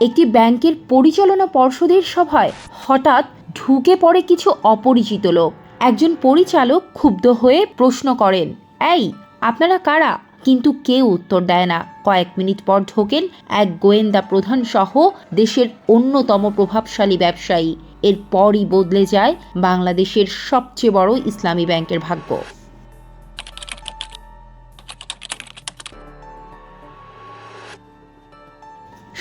একটি ব্যাংকের পরিচালনা পর্ষদের সভায় হঠাৎ ঢুকে পড়ে কিছু অপরিচিত লোক। একজন পরিচালক ক্ষুব্ধ হয়ে প্রশ্ন করেন, এই আপনারা কারা? কিন্তু কেউ উত্তর দেয় না। কয়েক মিনিট পর ঢোকেন এক গোয়েন্দা প্রধান সহ দেশের অন্যতম প্রভাবশালী ব্যবসায়ী। এরপরই বদলে যায় বাংলাদেশের সবচেয়ে বড় ইসলামী ব্যাংকের ভাগ্য।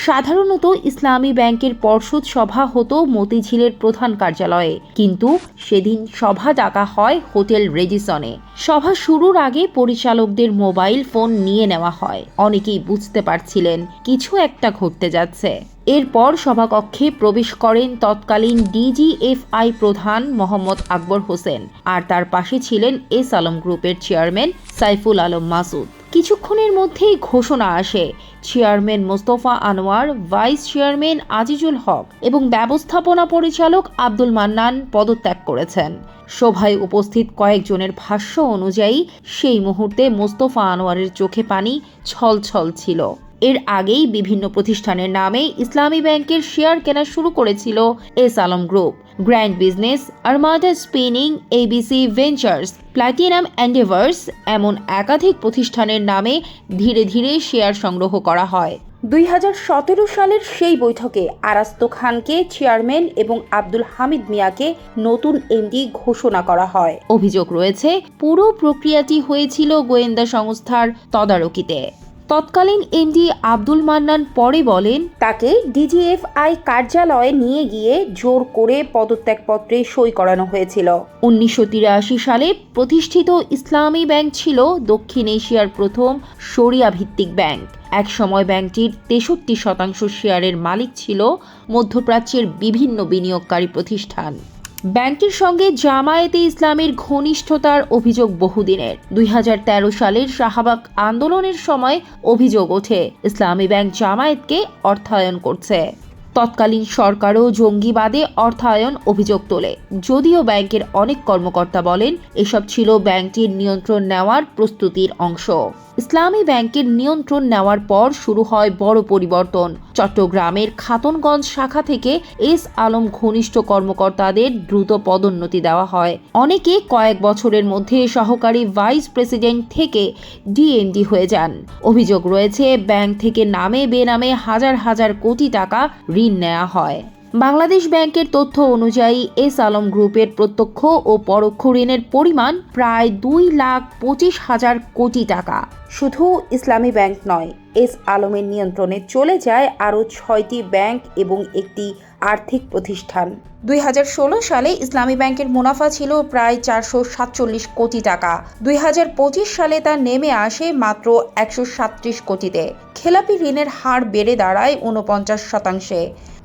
সাধারণত ইসলামী ব্যাংকের পর্ষদ সভা হতো মতিঝিলের প্রধান কার্যালয়ে, কিন্তু সেদিন সভা ডাকা হয় হোটেল রেডিসনে। সভা শুরুর আগে পরিচালকদের মোবাইল ফোন নিয়ে নেওয়া হয়। অনেকেই বুঝতে পারছিলেন কিছু একটা ঘটতে যাচ্ছে। এরপর সভাকক্ষে প্রবেশ করেন তৎকালীন ডিজিএফআই প্রধান মোহাম্মদ আকবর হোসেন, আর তার পাশে ছিলেন এস আলম গ্রুপের চেয়ারম্যান সাইফুল আলম মাসুদ। কিছুক্ষণের মধ্যেই ঘোষণা আসে, chairman Mostafa Anwar, vice chairman Azizul Haque এবং ব্যবস্থাপনা পরিচালক আব্দুল মান্নান পদত্যাগ করেছেন। সভায় উপস্থিত কয়েকজনের ভাষ্য অনুযায়ী সেই মুহূর্তে মোস্তফা আনোয়ারের চোখে পানি ছলছল ছিল। এর আগেই বিভিন্ন প্রতিষ্ঠানের নামে ইসলামী ব্যাংকের শেয়ার কেনা শুরু করেছিল S Alam group. Grand business, আরমাদা spinning, ABC ventures, platinum endeavours এমন একাধিক প্রতিষ্ঠানের নামে ধীরে ধীরে শেয়ার সংগ্রহ করা হয়। 2017 সালের সেই বৈঠকে আরাস্তু খানকে চেয়ারম্যান এবং আব্দুল হামিদ মিয়াকে নতুন এমডি ঘোষণা করা হয়। অভিযোগ রয়েছে, পুরো প্রক্রিয়াটি হয়েছিল গোয়েন্দা সংস্থার তদারকিতে। তৎকালীন এমডি আব্দুল মান্নান পরে বলেন, তাকে ডিজিএফআই কার্যালয়ে নিয়ে গিয়ে জোর করে পদত্যাগপত্রে সই করানো হয়েছিল। 1983 সালে প্রতিষ্ঠিত ইসলামী ব্যাংক ছিল দক্ষিণ এশিয়ার প্রথম শরিয়া ভিত্তিক ব্যাংক। একসময় ব্যাংকটির 63% শেয়ারের মালিক ছিল মধ্যপ্রাচ্যের বিভিন্ন বিনিয়োগকারী প্রতিষ্ঠান। ব্যাংকটির সঙ্গে জামায়াতে ইসলামের ঘনিষ্ঠতার অভিযোগ বহুদিনের। 2013 সালের শাহবাগ আন্দোলনের সময় অভিযোগ ওঠে, ইসলামী ব্যাংক জামায়াতকে অর্থায়ন করছে। তৎকালীন সরকারও জঙ্গিবাদে অর্থায়ন অভিযোগ তোলে। যদিও ব্যাংকের অনেক কর্মকর্তা বলেন এসব ছিল ব্যাংকটির নিয়ন্ত্রণ নেওয়ার প্রস্তুতির অংশ। ইসলামী ব্যাংকের নিয়ন্ত্রণ নেওয়ার পর শুরু হয় বড় পরিবর্তন। চট্টগ্রামের খাতুনগঞ্জ শাখা থেকে এস আলম ঘনিষ্ঠ কর্মকর্তাদের দ্রুত পদোন্নতি দেওয়া হয়। অনেকে কয়েক বছরের মধ্যে সহকারী ভাইস প্রেসিডেন্ট থেকে ডিএমডি হয়ে যান। অভিযোগ রয়েছে, ব্যাংক থেকে নামে বেনামে হাজার হাজার কোটি টাকা ঋণ নেওয়া হয়। বাংলাদেশ ব্যাংকের তথ্য অনুযায়ী এস আলম গ্রুপের প্রত্যক্ষ ও পরোক্ষ ঋণের পরিমাণ প্রায় 2,25,000 কোটি টাকা। শুধু ইসলামী ব্যাংক নয়, এস আলমের নিয়ন্ত্রণে চলে যায় আরও 6টি ব্যাংক এবং একটি আর্থিক প্রতিষ্ঠান। 2016 সালে ইসলামী ব্যাংকের মুনাফা ছিল প্রায় 447 কোটি টাকা। 2025 সালে তা নেমে আসে মাত্র 137 কোটিতে। খেলাপি ঋণের হার বেড়ে দাঁড়ায় 49%,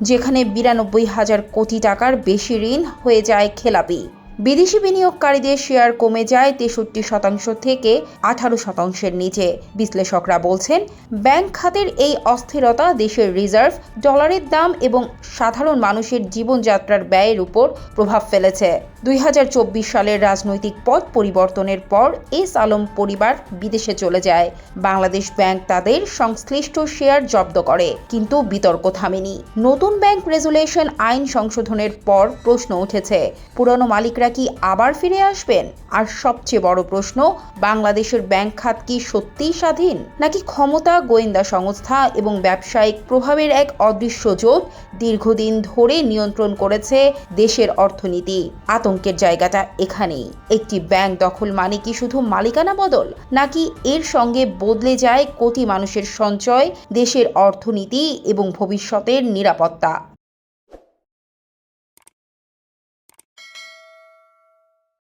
যেখানে 92,000 কোটি টাকার বেশি ঋণ হয়ে যায় খেলাপি। বিদেশি বিনিয়োগকারীদের শেয়ার কমে যায় 63% থেকে 18%-এর নিচে। বিশ্লেষকরা বলছেন, ব্যাংক খাতের এই অস্থিরতা দেশের রিজার্ভ, ডলারের দাম এবং সাধারণ মানুষের জীবনযাত্রার ব্যয়ের উপর প্রভাব ফেলেছে। 2024 সালের রাজনৈতিক পথ পরিবর্তনের পর এস আলম পরিবার বিদেশে চলে যায়। বাংলাদেশ ব্যাংক তাদের সংশ্লিষ্ট শেয়ার জব্দ করে, কিন্তু বিতর্ক থামেনি। নতুন ব্যাংক রেজুলেশন আইন সংশোধনের পর প্রশ্ন উঠেছে, পুরনো মালিকরা কি আবার ফিরে আসবেন? আর সবচেয়ে বড় প্রশ্ন, বাংলাদেশের ব্যাংক খাত কি সত্যিই স্বাধীন, নাকি ক্ষমতা, গোয়েন্দা সংস্থা এবং ব্যবসায়িক প্রভাবের এক অদৃশ্য জোট দীর্ঘদিন ধরে নিয়ন্ত্রণ করেছে দেশের অর্থনীতি? আতঙ্কের জায়গাটা এখানেই। একটি ব্যাংক দখল মানে কি শুধু মালিকানা বদল, নাকি এর সঙ্গে বদলে যায় কোটি মানুষের সঞ্চয়, দেশের অর্থনীতি এবং ভবিষ্যতের নিরাপত্তা?